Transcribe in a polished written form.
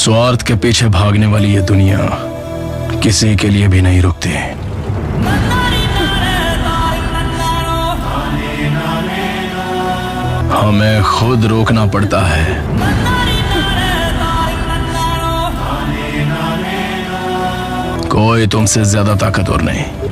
स्वार्थ के पीछे भागने वाली ये दुनिया किसी के लिए भी नहीं रुकती। हमें खुद रोकना पड़ता है। कोई तुमसे ज्यादा ताकतवर नहीं।